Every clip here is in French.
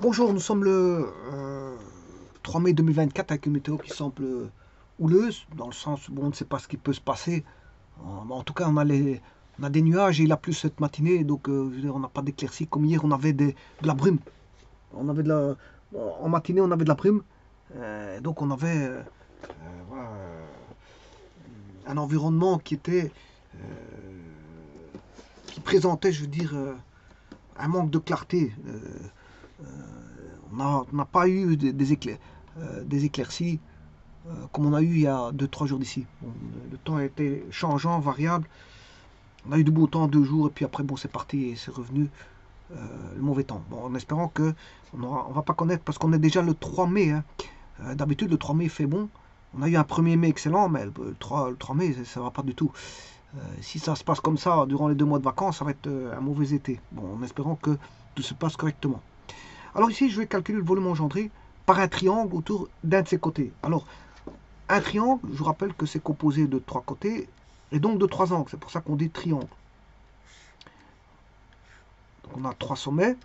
Bonjour, nous sommes le 3 mai 2024 avec une météo qui semble houleuse, dans le sens où on ne sait pas ce qui peut se passer. En tout cas, on a des nuages et il a plu cette matinée, donc je veux dire, on n'a pas d'éclaircies comme hier, on avait de la brume. On avait de la, En matinée, on avait de la brume, donc on avait voilà, un environnement qui présentait, je veux dire, un manque de clarté. On n'a pas eu des éclaircies comme on a eu il y a 2 3 jours d'ici. Bon, le temps a été changeant, variable. On a eu du beau temps 2 jours et puis après, bon, c'est parti et c'est revenu le mauvais temps. Bon, en espérant que on va pas connaître parce qu'on est déjà le 3 mai. Hein. D'habitude, le 3 mai fait bon. On a eu un 1er mai excellent, mais le 3 mai, ça va pas du tout. Si ça se passe comme ça durant les 2 mois de vacances, ça va être un mauvais été. Bon, en espérant que tout se passe correctement. Alors ici, je vais calculer le volume engendré par un triangle autour d'un de ses côtés. Alors, un triangle, je vous rappelle que c'est composé de 3 côtés et donc de 3 angles. C'est pour ça qu'on dit triangle. Donc on a 3 sommets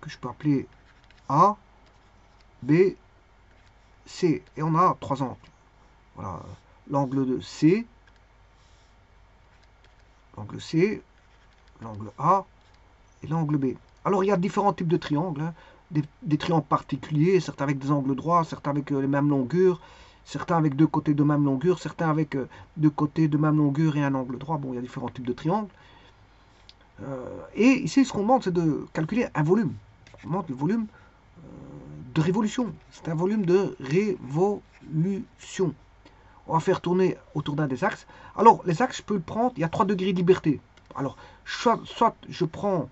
que je peux appeler A, B, C. Et on a 3 angles. Voilà, l'angle l'angle C, l'angle A et l'angle B. Alors il y a différents types de triangles. Hein. Des triangles particuliers, certains avec des angles droits, certains avec les mêmes longueurs, certains avec 2 côtés de même longueur, certains avec 2 côtés de même longueur et un angle droit. Bon, il y a différents types de triangles. Et ici, ce qu'on demande, c'est de calculer un volume. On demande le volume de révolution. C'est un volume de révolution. On va faire tourner autour d'un des axes. Alors, les axes, je peux le prendre, il y a 3 degrés de liberté. Alors, soit je prends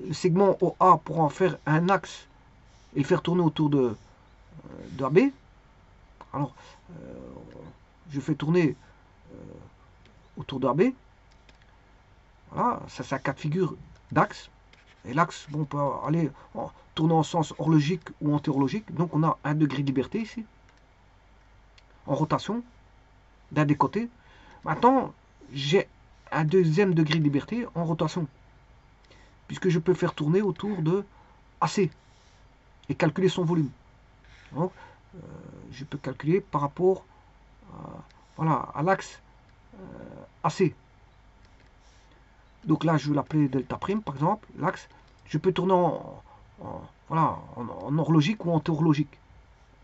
le segment OA pour en faire un axe et le faire tourner autour de AB. Alors, je fais tourner autour de AB. Voilà, ça c'est un cas de figure d'axe. Et l'axe, bon, on peut aller tourner en sens horlogique ou antéhorlogique. Donc on a un degré de liberté ici, en rotation, d'un des côtés. Maintenant, j'ai un deuxième degré de liberté en rotation, puisque je peux faire tourner autour de AC et calculer son volume. Donc, je peux calculer par rapport voilà, à l'axe AC. Donc là, je vais l'appeler delta prime, par exemple, l'axe. Je peux tourner voilà, en horlogique ou en théorlogique.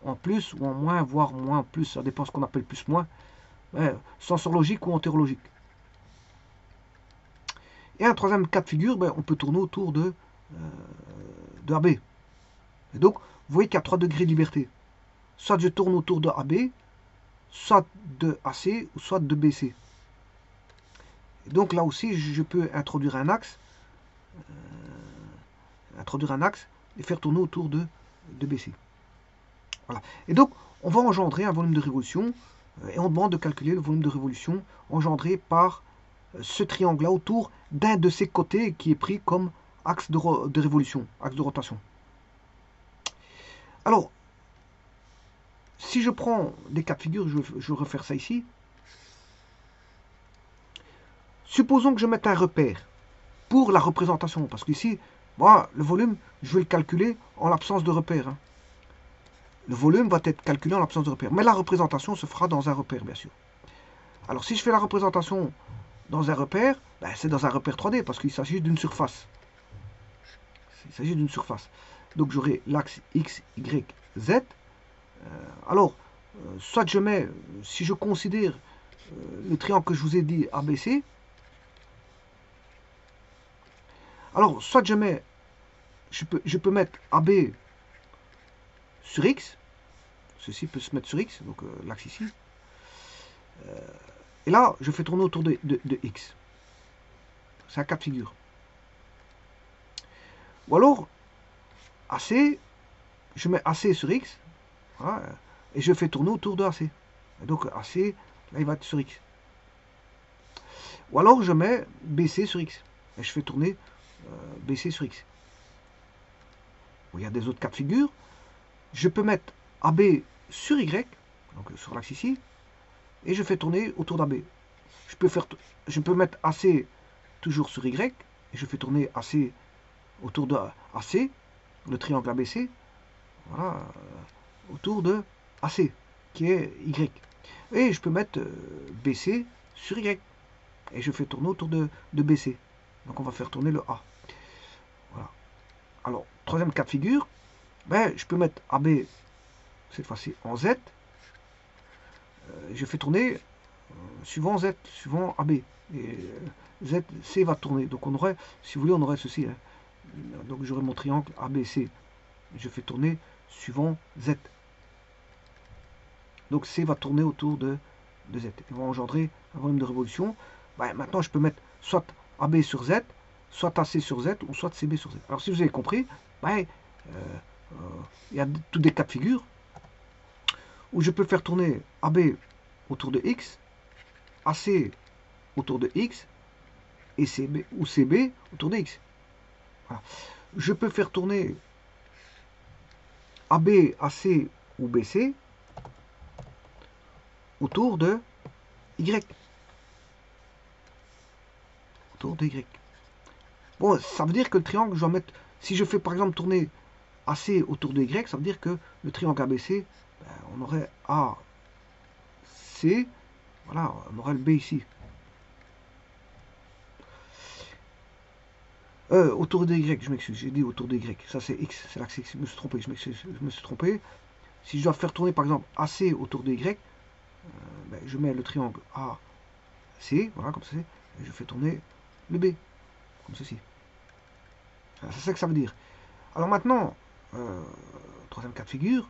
En plus ou en moins, voire moins en plus, ça dépend ce qu'on appelle plus-moins. Sens horlogique ou entérologique. Et un troisième cas de figure, on peut tourner autour de AB. Et donc, vous voyez qu'il y a 3 degrés de liberté. Soit je tourne autour de AB, soit de AC, ou soit de BC. Et donc là aussi, je peux introduire un axe et faire tourner autour de BC. Voilà. Et donc, on va engendrer un volume de révolution et on demande de calculer le volume de révolution engendré par ce triangle-là autour d'un de ses côtés qui est pris comme axe de révolution, axe de rotation. Alors, si je prends des cas de figure, je vais refaire ça ici. Supposons que je mette un repère pour la représentation, parce qu'ici, moi, le volume, je vais le calculer en l'absence de repère. Hein. Le volume va être calculé en l'absence de repère, mais la représentation se fera dans un repère, bien sûr. Alors, si je fais la représentation dans un repère, c'est dans un repère 3D, parce qu'il s'agit d'une surface. Il s'agit d'une surface. Donc, j'aurai l'axe X, Y, Z. Alors, soit je mets, si je considère le triangle que je vous ai dit ABC, alors soit je peux mettre AB sur X, ceci peut se mettre sur X, donc l'axe ici, et là je fais tourner autour de X. C'est un cas de figure. Ou alors, AC, je mets AC sur X, voilà, et je fais tourner autour de AC. Et donc AC, là il va être sur X. Ou alors je mets BC sur X, et je fais tourner BC sur X. Il y a des autres cas de figure. Je peux mettre AB sur Y, donc sur l'axe ici, et je fais tourner autour d'AB. Je peux mettre AC toujours sur Y, et je fais tourner AC autour de AC, le triangle ABC, voilà, autour de AC, qui est Y. Et je peux mettre BC sur Y, et je fais tourner autour de BC. Donc on va faire tourner le A. Voilà. Alors, troisième cas de figure, ben, je peux mettre AB, cette fois-ci en Z, je fais tourner suivant Z, suivant AB. Et ZC va tourner. Donc on aurait, si vous voulez, on aurait ceci. Hein. Donc j'aurai mon triangle ABC. Je fais tourner suivant Z. Donc C va tourner autour de Z. Et va engendrer un volume de révolution. Ben, maintenant, je peux mettre soit AB sur Z, soit AC sur Z, ou soit CB sur Z. Alors si vous avez compris, ben, il y a tous des cas de figure où je peux faire tourner AB autour de X, AC autour de X, et CB, ou CB autour de X. Voilà. Je peux faire tourner AB, AC ou BC autour de Y. Autour de Y. Bon, ça veut dire que le triangle, je dois mettre... Si je fais par exemple tourner AC autour de Y, ça veut dire que le triangle ABC, ben, on aurait AC, voilà, on aurait le B ici. Autour de Y, je m'excuse, j'ai dit autour de Y, ça c'est X, c'est l'axe X, je me suis trompé, je me suis trompé. Si je dois faire tourner par exemple AC autour de Y, ben, je mets le triangle AC, voilà, comme ça, et je fais tourner le B, comme ceci. C'est ça que ça veut dire. Alors maintenant, troisième cas de figure,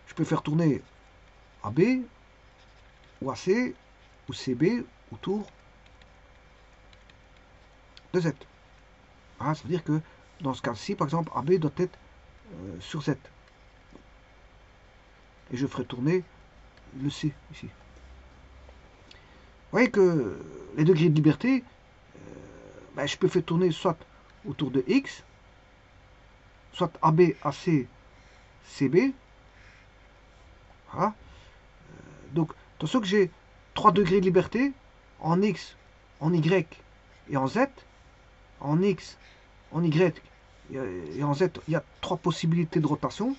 je peux faire tourner AB, ou AC, ou CB autour de Z. Voilà, ça veut dire que dans ce cas-ci, par exemple, AB doit être sur Z. Et je ferai tourner le C ici. Vous voyez que les degrés de liberté, ben, je peux faire tourner soit autour de X, soit AB, AC, CB. Voilà. Donc, attention que j'ai 3 degrés de liberté en X, en Y et en Z. En X, en Y et en Z, il y a 3 possibilités de rotation.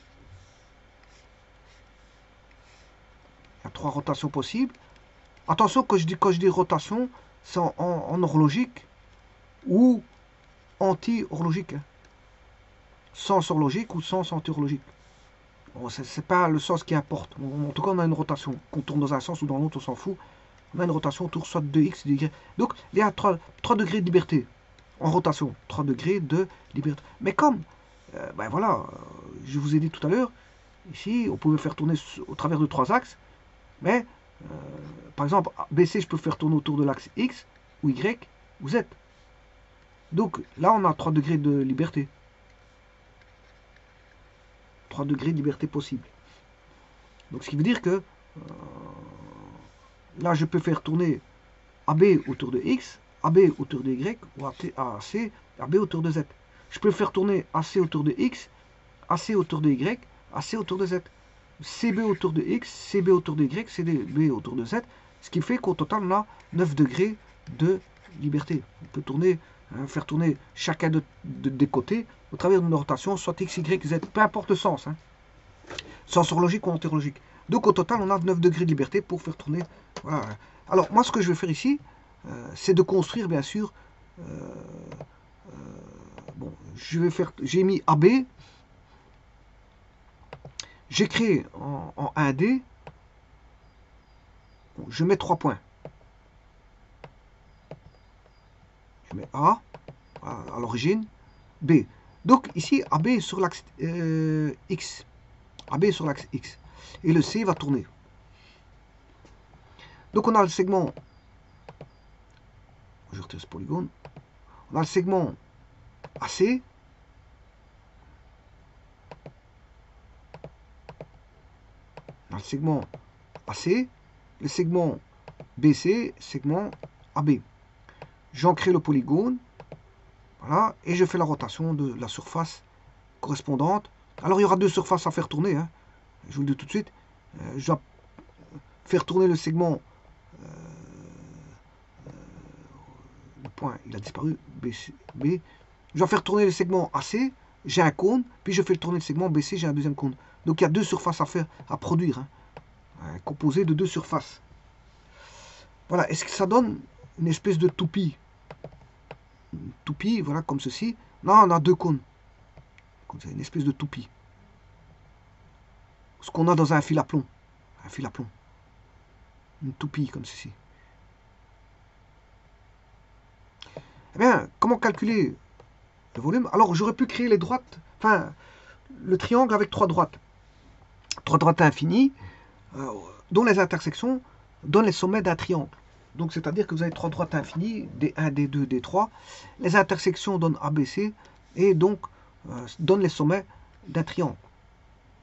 Il y a 3 rotations possibles. Attention, quand je dis rotation, c'est en horlogique ou anti-horlogique. Sens horlogique ou sens anti-horlogique. Bon, c'est pas le sens qui importe. En tout cas, on a une rotation. Qu'on tourne dans un sens ou dans l'autre, on s'en fout. On a une rotation autour soit de X, de Y. Donc, il y a 3 degrés de liberté en rotation. 3 degrés de liberté. Mais comme, ben voilà, je vous ai dit tout à l'heure, ici, on pouvait faire tourner au travers de 3 axes. Mais, par exemple, BC, je peux faire tourner autour de l'axe X, ou Y, ou Z. Donc, là, on a 3 degrés de liberté. 3 degrés de liberté possible. Donc, ce qui veut dire que là, je peux faire tourner AB autour de X, AB autour de Y, ou AC, AB autour de Z. Je peux faire tourner AC autour de X, AC autour de Y, AC autour de Z. CB autour de X, CB autour de Y, CB autour de Z. Ce qui fait qu'au total, on a 9 degrés de liberté. On peut tourner, faire tourner chacun des côtés au travers d'une rotation, soit X, Y, Z, peu importe le sens. Hein. Sens horlogique ou anti-horlogique. Donc au total, on a 9 degrés de liberté pour faire tourner. Voilà. Alors moi, ce que je vais faire ici, c'est de construire, bien sûr. Bon, j'ai mis AB. J'ai créé en 1D. Bon, je mets 3 points. Je mets A à l'origine, B. Donc ici, AB est sur l'axe X. AB est sur l'axe X. Et le C va tourner. Donc on a le segment, je retire ce polygone, on a le segment AC, on a le segment AC, le segment BC, segment AB. J'en crée le polygone, voilà, et je fais la rotation de la surface correspondante. Alors il y aura 2 surfaces à faire tourner, hein. Je vous le dis tout de suite. Je dois faire tourner le segment point, il a disparu, BC, B. Je dois faire tourner le segment AC, j'ai un cône, puis je fais tourner le segment BC, j'ai un deuxième cône. Donc il y a deux surfaces à faire, à produire, hein. Composé de deux surfaces. Voilà, est-ce que ça donne une espèce de toupie? Une toupie, voilà, comme ceci. Non, on a deux cônes. C'est une espèce de toupie. Ce qu'on a dans un fil à plomb. Un fil à plomb. Une toupie comme ceci. Eh bien, comment calculer le volume? Alors, j'aurais pu créer les droites, enfin, le triangle avec trois droites. Trois droites infinies, dont les intersections donnent les sommets d'un triangle. Donc, c'est-à-dire que vous avez trois droites infinies, D1, D2, D3. Les intersections donnent ABC, et donc, donnent les sommets d'un triangle.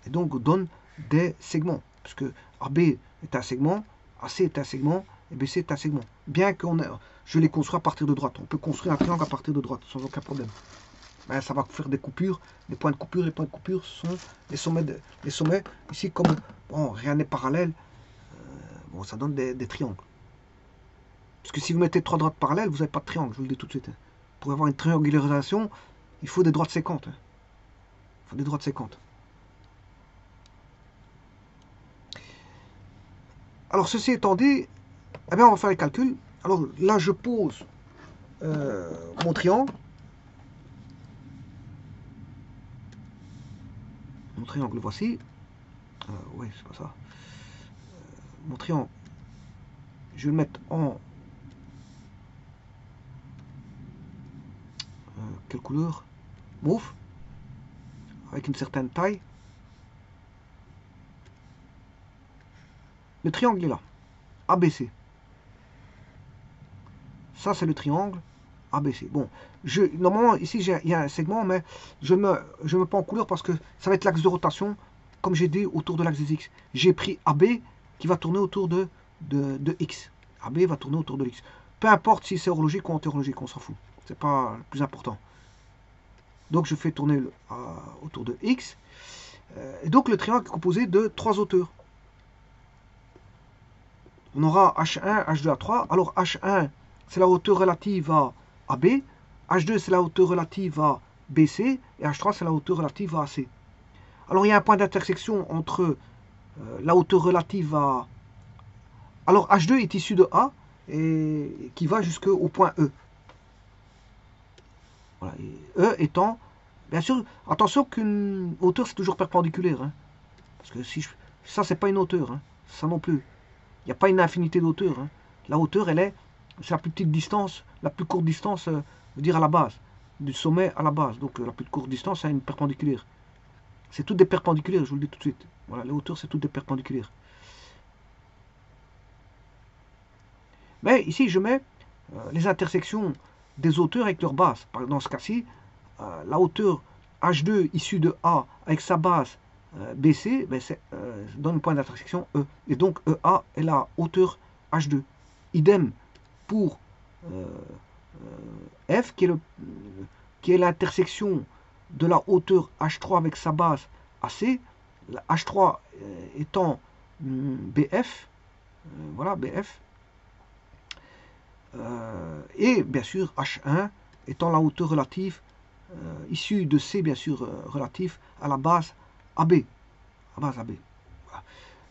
Et donc, donnent des segments. Puisque AB est un segment, AC est un segment, et BC est un segment. Bien que je les construis à partir de droite. On peut construire un triangle à partir de droite, sans aucun problème. Ben, ça va faire des coupures, des points de coupure. Les points de coupure sont les sommets. Les sommets, ici, comme bon, rien n'est parallèle, bon, ça donne des triangles. Parce que si vous mettez trois droites parallèles, vous n'avez pas de triangle, je vous le dis tout de suite. Pour avoir une triangularisation, il faut des droites séquentes. Il faut des droites séquentes. Alors, ceci étant dit, eh bien, on va faire les calculs. Alors, là, je pose mon triangle. Mon triangle, voici. Oui, c'est pas ça. Mon triangle, je vais le mettre en... quelle couleur? Mauve. Avec une certaine taille. Le triangle est là. ABC. Ça, c'est le triangle ABC. Bon, normalement, ici, il y a un segment, mais je ne mets pas en couleur parce que ça va être l'axe de rotation, comme j'ai dit, autour de l'axe des X. J'ai pris AB qui va tourner autour de X. AB va tourner autour de X. Peu importe si c'est horologique ou antihorologique, on s'en fout. C'est pas le plus important. Donc, je fais tourner autour de X. Et donc, le triangle est composé de trois hauteurs. On aura H1, H2, A3. Alors, H1, c'est la hauteur relative à AB. H2, c'est la hauteur relative à BC. Et H3, c'est la hauteur relative à AC. Alors, il y a un point d'intersection entre la hauteur relative à... Alors, H2 est issu de A et qui va jusqu'au point E. Voilà. Et E étant... Bien sûr, attention qu'une hauteur, c'est toujours perpendiculaire. Hein. Parce que si ça, c'est pas une hauteur. Hein. Ça non plus. Il n'y a pas une infinité d'auteurs. Hein. La hauteur, c'est la plus petite distance, la plus courte distance, je veux dire à la base, du sommet à la base. Donc la plus courte distance, c'est une perpendiculaire. C'est toutes des perpendiculaires, je vous le dis tout de suite. Voilà, les hauteurs, c'est toutes des perpendiculaires. Mais ici, je mets les intersections des hauteurs avec leur base. Dans ce cas-ci, la hauteur H2 issue de A avec sa base BC, ben donne un point d'intersection E. Et donc EA est la hauteur H2. Idem pour F, qui est l'intersection de la hauteur H3 avec sa base AC. La H3 étant BF. Voilà, BF. Et bien sûr H1 étant la hauteur relative issue de C, bien sûr, relative à la base AB. Voilà.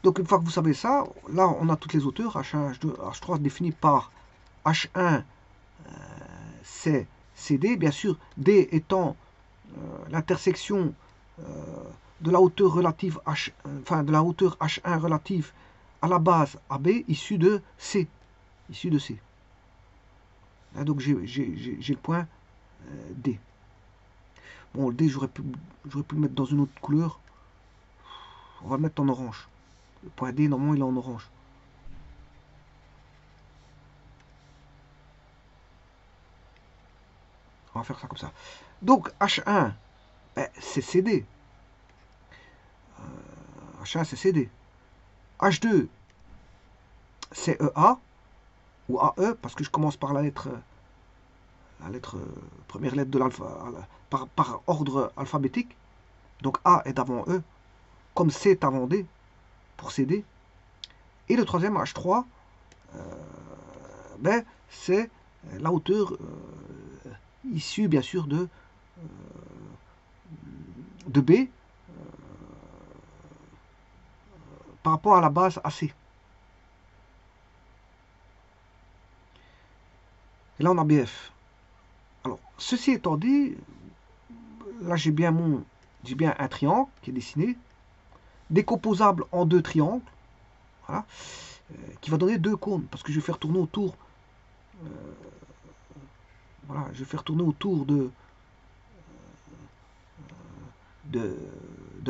Donc, une fois que vous savez ça, là, on a toutes les hauteurs, H1, H2, H3, définies par H1, c'est CD, bien sûr, D étant l'intersection de la hauteur relative de la hauteur H1 relative à la base AB, issue de C. Là, donc, j'ai le point D. Bon, le D, j'aurais pu le mettre dans une autre couleur. On va le mettre en orange. Le point D, normalement, il est en orange. On va faire ça comme ça. Donc, H1, ben, c'est CD. H1, c'est CD. H2, c'est EA, ou AE, parce que je commence par la lettre première lettre de l'alpha, par ordre alphabétique. Donc A est avant E, comme C est avant D, pour CD. Et le troisième, H3, ben, c'est la hauteur issue bien sûr de B par rapport à la base AC. Et là on a BF. Alors, ceci étant dit, là j'ai bien un triangle qui est dessiné, décomposable en deux triangles, voilà, qui va donner deux cônes, parce que je vais faire tourner autour, voilà, je vais faire tourner autour de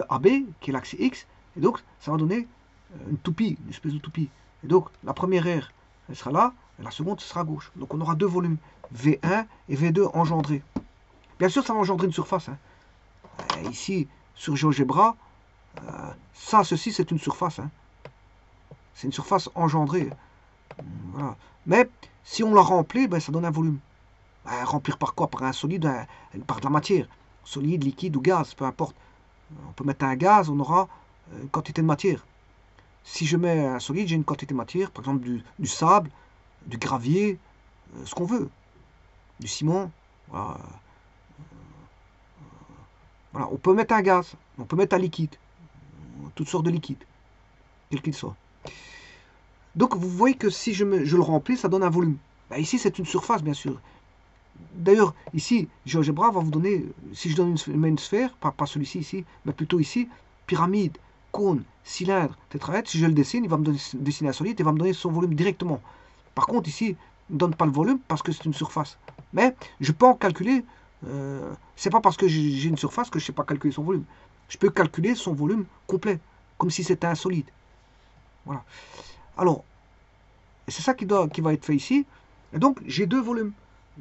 AB, qui est l'axe X, et donc ça va donner une toupie, une espèce de toupie. Et donc la première aire, elle sera là, et la seconde, ce sera à gauche. Donc on aura deux volumes, V1 et V2 engendrés. Bien sûr, ça va engendrer une surface. Hein. Ici, sur GeoGebra, ceci, c'est une surface. Hein. C'est une surface engendrée. Voilà. Mais si on la remplit, ben, ça donne un volume. Remplir par quoi? Par un solide, par de la matière. Solide, liquide ou gaz, peu importe. On peut mettre un gaz, on aura une quantité de matière. Si je mets un solide, j'ai une quantité de matière, par exemple du sable, du gravier, ce qu'on veut. Du ciment. Voilà. Voilà. On peut mettre un gaz, on peut mettre un liquide. Toutes sortes de liquides, quel qu'il soit. Donc vous voyez que si je le remplis, ça donne un volume. Ben, ici, c'est une surface, bien sûr. D'ailleurs, ici, GeoGebra va vous donner, si je donne une sphère, pas celui-ci ici, mais plutôt ici, pyramide, cône, cylindre, tétraèdre, si je le dessine, il va me dessiner un solide et va me donner son volume directement. Par contre, ici, il ne donne pas le volume parce que c'est une surface. Mais je peux en calculer, c'est pas parce que j'ai une surface que je ne sais pas calculer son volume. Je peux calculer son volume complet, comme si c'était un solide. Voilà. Alors, c'est ça qui va être fait ici. Et donc, j'ai deux volumes.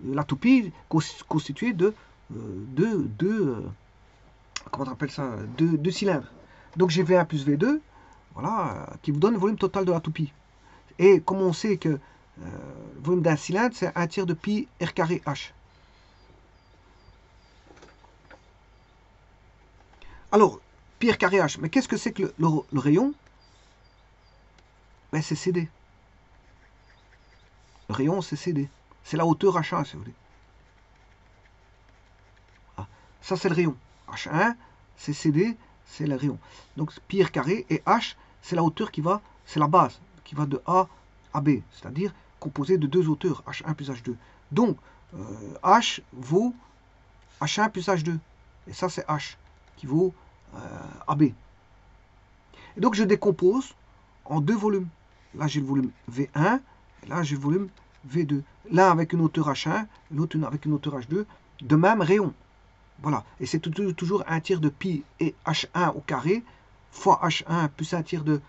La toupie constituée de comment on appelle ça, deux cylindres. Donc j'ai V1 plus V2, voilà, qui vous donne le volume total de la toupie. Et comme on sait que le volume d'un cylindre, c'est 1/3 de pi r carré h. Alors, pi r carré h, mais qu'est-ce que c'est que le rayon? Ben, c'est CD. Le rayon, c'est CD. C'est la hauteur H1, si vous voulez. Ah, ça, c'est le rayon. H1, c'est CD, c'est le rayon. Donc, pi r carré, et H, c'est la hauteur c'est la base, qui va de A à B, c'est-à-dire composée de deux hauteurs, H1 plus H2. Donc, H vaut H1 plus H2. Et ça, c'est H, qui vaut AB. Et donc, je décompose en deux volumes. Là, j'ai le volume V1, et là, j'ai le volume V2. L'un avec une hauteur H1, l'autre avec une hauteur H2, de même rayon. Voilà. Et c'est toujours 1/3 de pi et H1 au carré fois H1 plus 1/3 de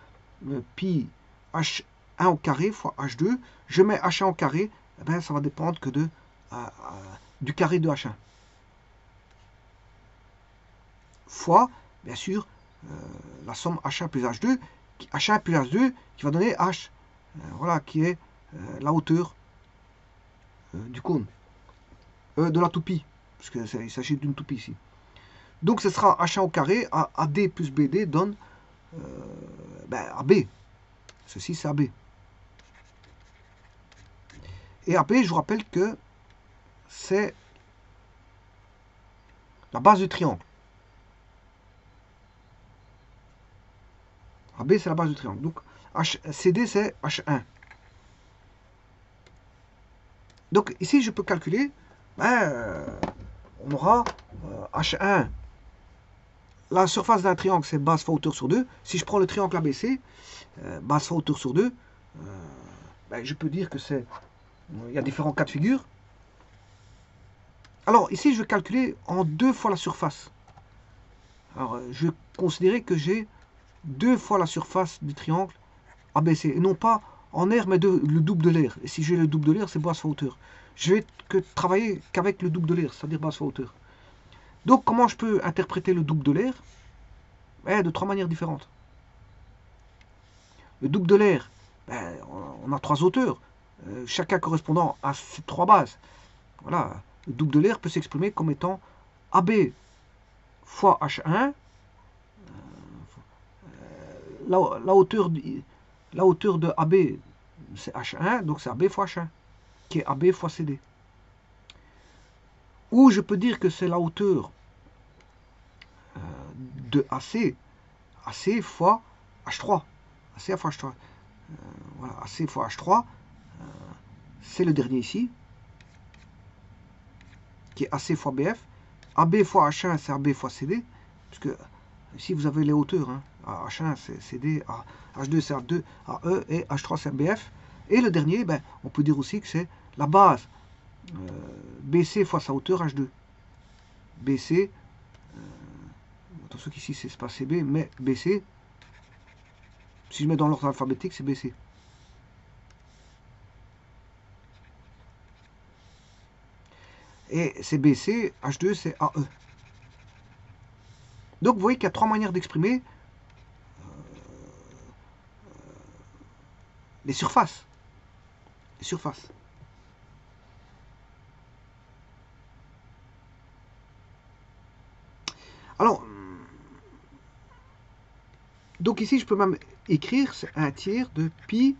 pi H1 au carré fois H2. Je mets H1 au carré, eh bien, ça va dépendre que du carré de H1. Fois, bien sûr, la somme H1 plus H2, H1 plus H2 qui va donner H, voilà, qui est la hauteur du cône, de la toupie, parce qu'il s'agit d'une toupie ici. Donc ce sera H1 au carré, AD plus BD donne AB. Ceci c'est AB. Et AB, je vous rappelle que c'est la base du triangle. AB c'est la base du triangle. Donc CD c'est H1. Donc ici je peux calculer, on aura H1. La surface d'un triangle, c'est base fois hauteur sur 2. Si je prends le triangle ABC, base fois hauteur sur 2, je peux dire que il y a différents cas de figure. Alors ici, je vais calculer en 2 fois la surface. Alors, je vais considérer que j'ai 2 fois la surface du triangle ABC. Et non pas en air, mais le double de l'air. Et si j'ai le double de l'air, c'est base fois hauteur. Je vais travailler qu'avec le double de l'air, c'est-à-dire base fois hauteur. Donc, comment je peux interpréter le double de l'air? De 3 manières différentes. Le double de l'air, on a 3 hauteurs, chacun correspondant à ces 3 bases. Voilà, le double de l'air peut s'exprimer comme étant AB fois H1. La hauteur de AB, c'est H1, donc c'est AB fois H1. qui est AB fois CD. Ou je peux dire que c'est la hauteur de AC, AC fois H3. AC fois H3. Voilà, AC fois H3, c'est le dernier ici, qui est AC fois BF. AB fois H1, c'est AB fois CD, puisque ici vous avez les hauteurs. Hein. H1 c'est CD, H2 c'est A2, AE et H3 c'est BF. Et le dernier, ben, on peut dire aussi que c'est la base BC fois sa hauteur H2. BC, attention qu'ici c'est pas CB, mais BC, si je mets dans l'ordre alphabétique, c'est BC. Et c'est BC, H2 c'est AE. Donc vous voyez qu'il y a trois manières d'exprimer les surfaces. Les surfaces. Alors, donc ici je peux même écrire, c'est 1 tiers de pi,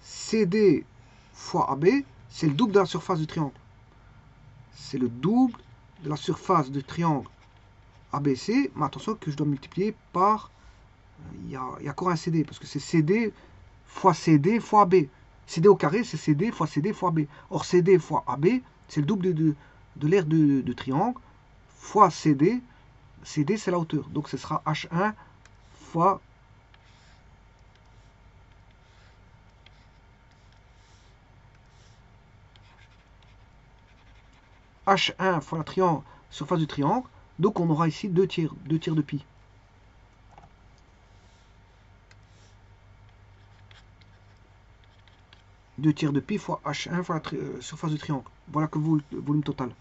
CD fois AB, c'est le double de la surface du triangle. C'est le double de la surface du triangle ABC, mais attention que je dois multiplier par, il y a encore un CD, parce que c'est CD fois AB. CD au carré, c'est CD fois AB. Or, CD fois AB, c'est le double de l'aire de triangle, fois CD. CD, c'est la hauteur. Donc, ce sera H1 fois H1 fois la surface du triangle. Donc, on aura ici 2 tiers de pi. Deux tiers de pi fois H1 fois la surface du triangle. Voilà que le volume total.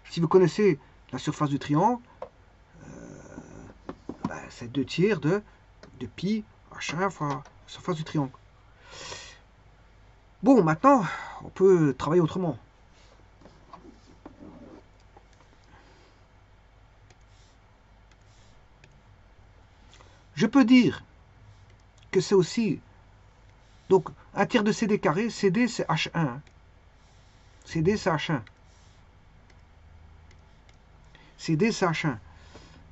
Si vous connaissez la surface du triangle, c'est 2 tiers de pi H1 fois la surface du triangle. Bon, maintenant, on peut travailler autrement. Je peux dire que c'est aussi, donc, 1 tiers de CD carré, CD c'est H1. CD c'est H1. CD c'est H1.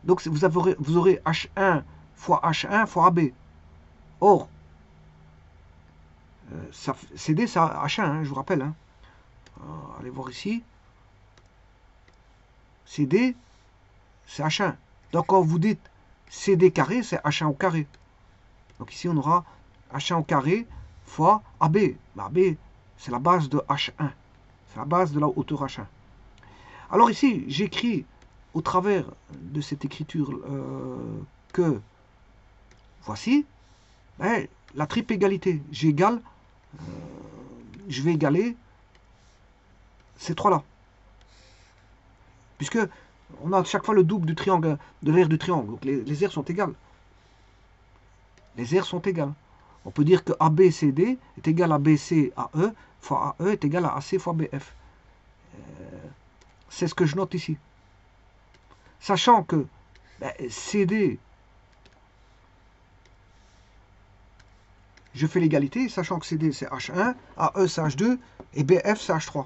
Donc vous aurez H1 fois H1 fois AB. Or, CD c'est H1, hein, je vous rappelle. Hein. Allez voir ici. CD c'est H1. Donc quand vous dites CD carré, c'est H1 au carré. Donc ici on aura H1 au carré fois AB. AB c'est la base de H1. C'est la base de la hauteur H1. Alors ici, j'écris au travers de cette écriture que voici la triple égalité. Je vais égaler ces trois-là. Puisque on a chaque fois le double du triangle, de l'aire du triangle. Donc les aires sont égales. Les aires sont égales. On peut dire que ABCD est égal à BC AE fois AE est égal à AC fois BF. C'est ce que je note ici. Sachant que CD, je fais l'égalité, sachant que CD c'est H1, AE c'est H2 et BF c'est H3.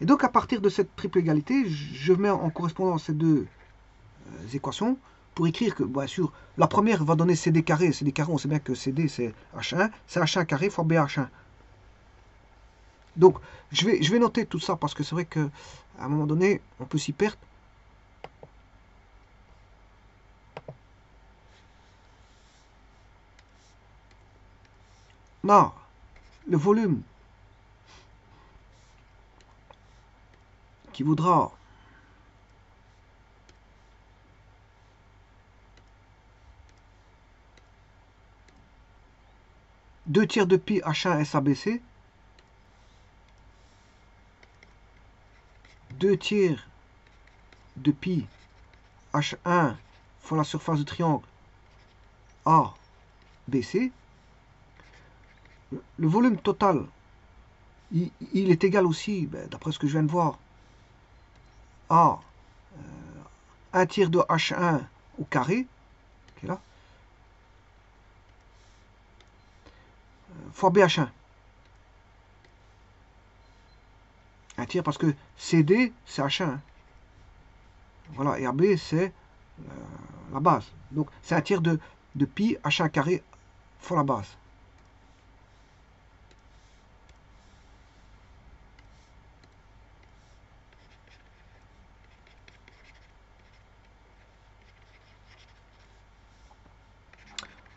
Et donc à partir de cette triple égalité, je mets en correspondance ces deux équations pour écrire que, bien sûr, la première va donner CD carré. CD carré, on sait bien que CD c'est H1, c'est H1 carré fois BH1. Donc, je vais noter tout ça parce que c'est vrai qu'à un moment donné, on peut s'y perdre. Non, le volume qui vaudra deux tiers de pi H1 SABC, 2 tiers de pi H1 fois la surface du triangle ABC. Le volume total, il est égal aussi, d'après ce que je viens de voir, à 1 tiers de H1 au carré, qui est là, fois BH1. 1 tiers parce que CD, c'est H1. Voilà, et AB, c'est la base. Donc, c'est 1 tiers de pi H1 carré fois la base.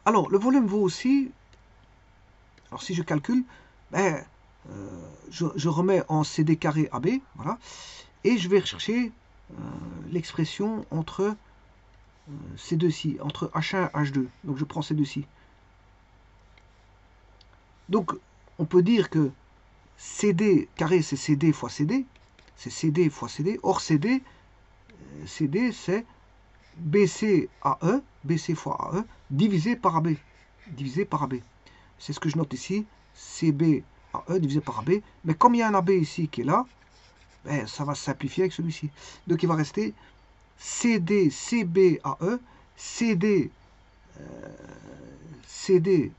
Alors, le volume vaut aussi, alors si je calcule, ben, je remets en CD carré AB, voilà, et je vais rechercher l'expression entre ces deux-ci, entre H1 et H2. Donc je prends ces deux-ci. Donc on peut dire que CD carré, c'est CD fois CD, c'est CD fois CD. Or CD, c'est BC AE, BC fois AE, divisé par AB. Divisé par AB. C'est ce que je note ici, CB AE divisé par AB. Mais comme il y a un AB ici qui est là, ben, ça va se simplifier avec celui-ci. Donc il va rester CD, CB AE, CD, CD,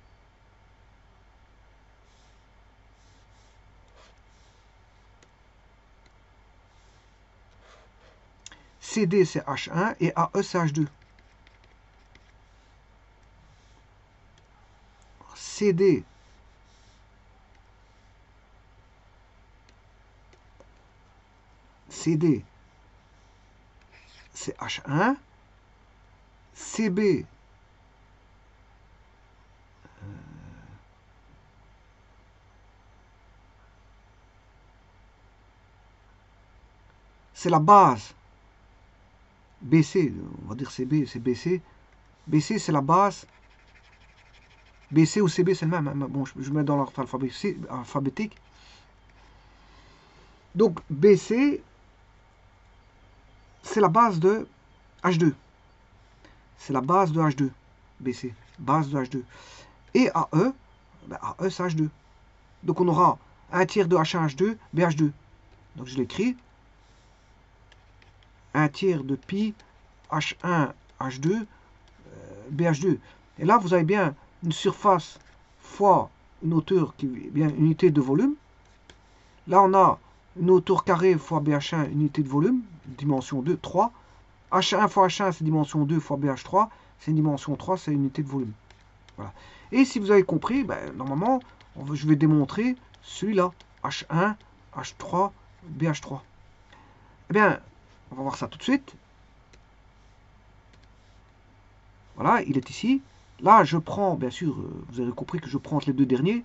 CD c'est H1 et AE c'est H2. CD CD c'est H1, CB c'est la base. BC, on va dire CB, c'est BC. BC c'est la base. BC ou CB c'est le même. Bon, je mets dans l'ordre alphabétique. Donc BC c'est la base de H2. C'est la base de H2. BC, base de H2. Et AE, ben AE c'est H2. Donc on aura 1 tiers de H1 H2, BH2. Donc je l'écris. 1 tiers de pi H1 H2 BH2. Et là, vous avez bien une surface fois une hauteur qui est bien une unité de volume. Là, on a une hauteur carrée fois BH1, unité de volume, dimension 2, 3. H1 fois H1, c'est dimension 2 fois BH3, c'est une dimension 3, c'est une unité de volume. Voilà. Et si vous avez compris, ben, normalement, je vais démontrer celui-là, H1, H3, BH3. Eh bien, on va voir ça tout de suite. Voilà, il est ici. Là, je prends, bien sûr, vous avez compris que je prends les deux derniers.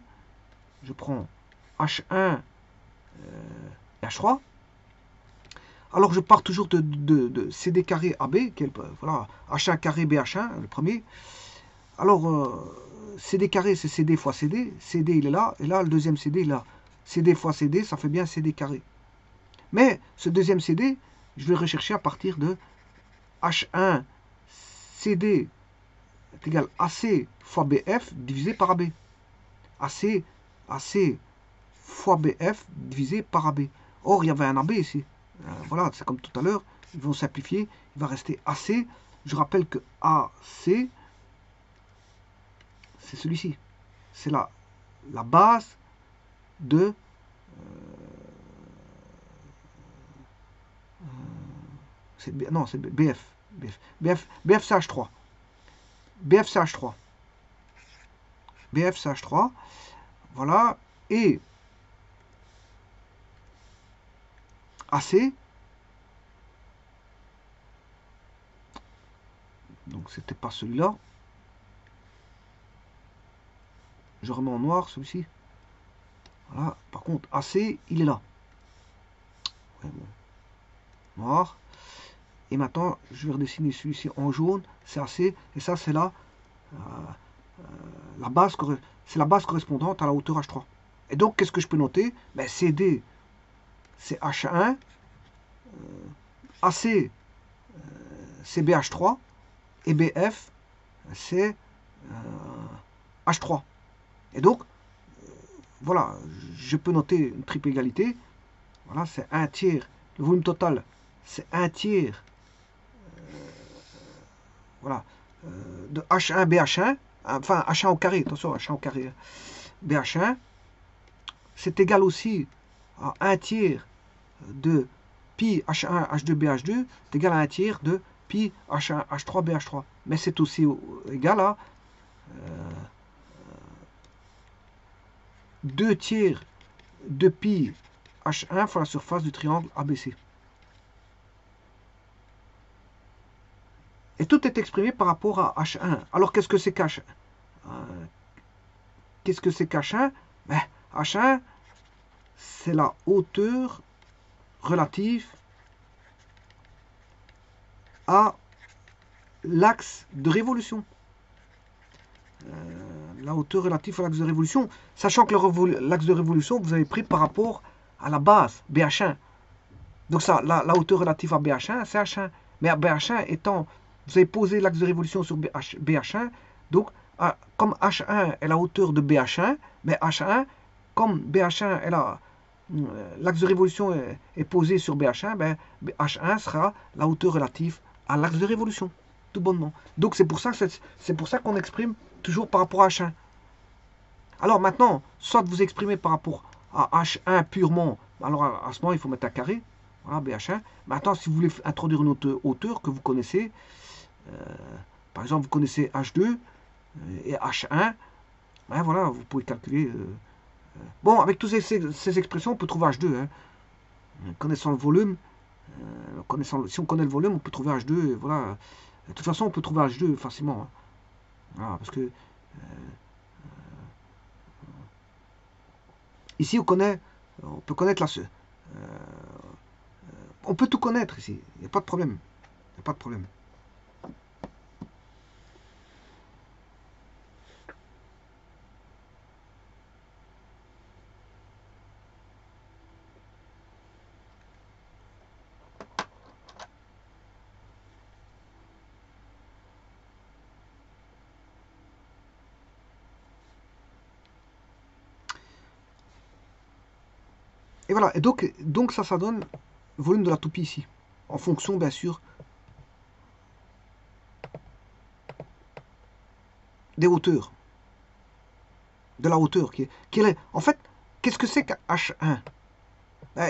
Je prends H1 et H3. Alors, je pars toujours de CD carré AB, voilà, H1 carré BH1, le premier. Alors, CD carré, c'est CD fois CD. CD, il est là. Et là, le deuxième CD, il est là. CD fois CD, ça fait bien CD carré. Mais ce deuxième CD, je vais rechercher à partir de H1 CD est égal à AC fois BF divisé par AB. AC fois BF divisé par AB. Or, il y avait un AB ici. Voilà, c'est comme tout à l'heure. Ils vont simplifier. Il va rester AC. Je rappelle que AC, c'est celui-ci. C'est la base de... non, c'est BF. BF, c'est H3. BF, c'est H3. BF, c'est H3. Voilà. Et AC, donc c'était pas celui-là. Je remets en noir celui-ci. Voilà. Par contre, AC, il est là. Ouais, bon. Noir. Et maintenant, je vais redessiner celui-ci en jaune. C'est AC. Et ça, c'est la base, c'est la base correspondante à la hauteur H3. Et donc, qu'est-ce que je peux noter? Ben, CD, c'est H1. AC, c'est BH3. Et BF, c'est H3. Et donc, voilà, je peux noter une triple égalité. Voilà, c'est 1 tiers. Le volume total, c'est 1 tiers voilà, de H1 BH1, enfin H1 au carré, attention, H1 au carré, BH1, c'est égal aussi à 1 tiers de pi H1 H2 BH2, c'est égal à 1 tiers de pi H1 H3 BH3. Mais c'est aussi égal à 2 tiers de pi H1 fois la surface du triangle ABC. Et tout est exprimé par rapport à H1. Alors qu'est-ce que c'est qu'H1? Qu'est-ce que c'est qu'H1? Ben, H1, c'est la hauteur relative à l'axe de révolution. La hauteur relative à l'axe de révolution, sachant que l'axe de révolution, vous avez pris par rapport à la base, BH1. Donc ça, la hauteur relative à BH1, c'est H1. Mais à BH1 étant, vous avez posé l'axe de révolution sur BH1, donc comme H1 est la hauteur de BH1, mais H1, comme BH1 est l'axe de révolution est posé sur BH1, ben H1 sera la hauteur relative à l'axe de révolution, tout bonnement. Donc c'est pour ça qu'on exprime toujours par rapport à H1. Alors maintenant, soit vous exprimez par rapport à H1 purement, alors à ce moment il faut mettre un carré, voilà BH1. Maintenant si vous voulez introduire une hauteur que vous connaissez, par exemple vous connaissez H2 et H1, ben voilà, vous pouvez calculer. Bon, avec toutes ces expressions, on peut trouver H2. Hein. Connaissant le volume, si on connaît le volume, on peut trouver H2. Voilà. De toute façon, on peut trouver H2 facilement. Hein. Voilà, parce que ici, on peut connaître on peut tout connaître ici. Il n'y a pas de problème. Il n'y a pas de problème. Et voilà. Et donc ça donne le volume de la toupie ici. En fonction, bien sûr, des hauteurs. De la hauteur qui est. En fait, qu'est-ce que c'est que H1?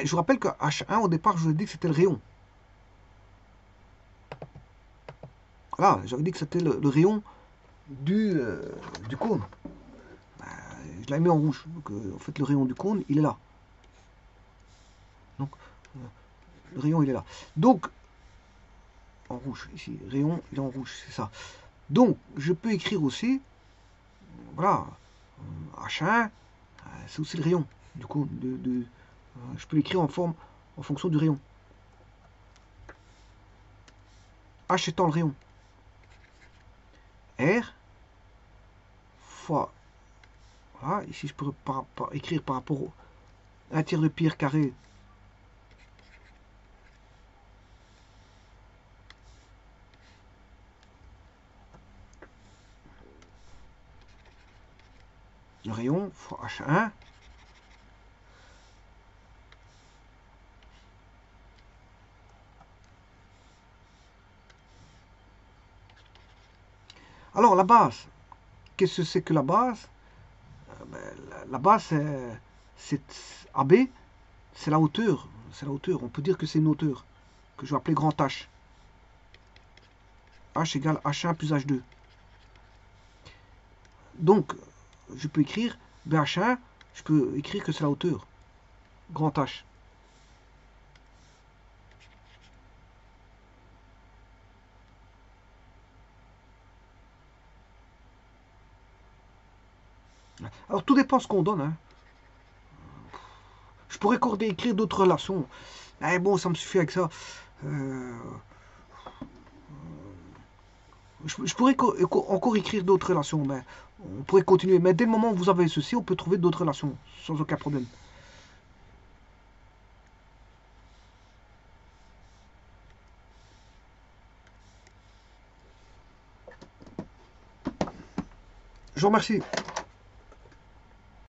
Je vous rappelle que H1, au départ, je vous ai dit que c'était le rayon. Voilà, j'avais dit que c'était le rayon du cône. Je l'ai mis en rouge. Donc, en fait, le rayon du cône, il est là. Donc, le rayon, il est là. Donc, en rouge, ici, rayon, il est en rouge, c'est ça. Donc, je peux écrire aussi, voilà, H1, c'est aussi le rayon du cône. Je peux l'écrire en fonction du rayon. H étant le rayon. R fois, voilà, ici je peux écrire par rapport au 1 tiers de pi r carré le rayon fois H1 alors la base, qu'est-ce que c'est que la base? La base c'est AB, c'est la hauteur, on peut dire que c'est une hauteur que je vais appeler grand H. H égale H1 plus H2. Donc je peux écrire BH1, je peux écrire que c'est la hauteur grand H. Alors tout dépend ce qu'on donne. Hein. Je pourrais encore écrire d'autres relations. Mais bon, ça me suffit avec ça. Je pourrais encore écrire d'autres relations, mais on pourrait continuer. Mais dès le moment où vous avez ceci, on peut trouver d'autres relations, sans aucun problème. Je vous remercie.